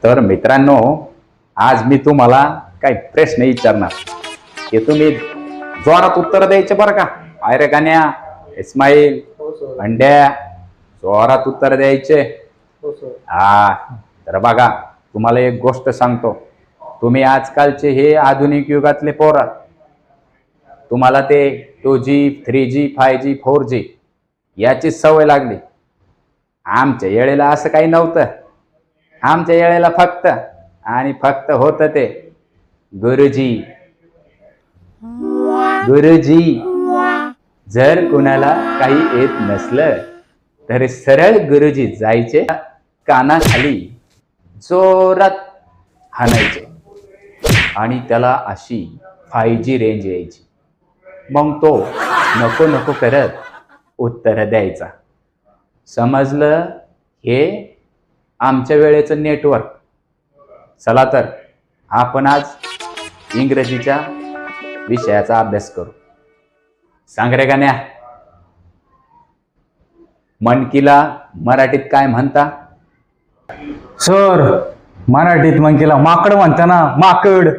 तर मित्रांनो, आज मी तुम्हाला काही प्रश्न विचारणार, हे तुम्ही जोरात उत्तर द्यायचे बरं का. अरे गाण्या, इस्माईल, अंड्या, जोरात उत्तर द्यायचे. हा, तर बघा, तुम्हाला एक गोष्ट सांगतो. तुम्ही आजकालचे हे आधुनिक युगातले पोरं, तुम्हाला ते 2G 3G 5G 4G याची सवय लागली. आमच्या वेळेला असं काही नव्हतं. आमच्या वेळेला फक्त आणि फक्त होतं ते गुरुजी. गुरुजी, जर कुणाला काही येत नसलं तर सरळ गुरुजी जायचे, कानाखाली जोरात हाणायचे आणि त्याला अशी 5G रेंज यायची. मग तो नको नको करत उत्तर द्यायचा. समजलं? हे आमच्या वेळेचं नेटवर्क. चला तर आपण आज इंग्रजीच्या विषयाचा अभ्यास करू. सांग रे गाण्या, मनकीला मराठीत काय म्हणता? सर, मराठीत मनकीला माकड म्हणता ना, माकड.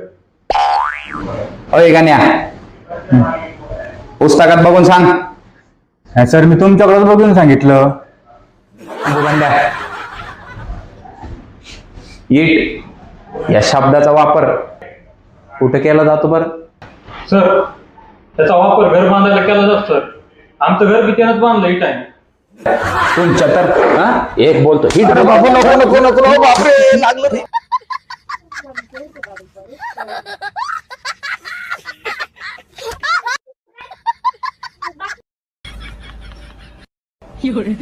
अय गाण्या, पुस्तकात बघून सांग. नाही सर, मी तुमच्याकडे बघून सांगितलं. इट या शब्दाचा वापर कुठे केला जातो बरं? सर, त्याचा वापर घर बांधायला केला जातो सर. आमचं घर किती बांधलं इट आहे. तुमच्या तर एक बोलतो हिट. बाबू नको नको नको, बापरे लागलं रे.有人。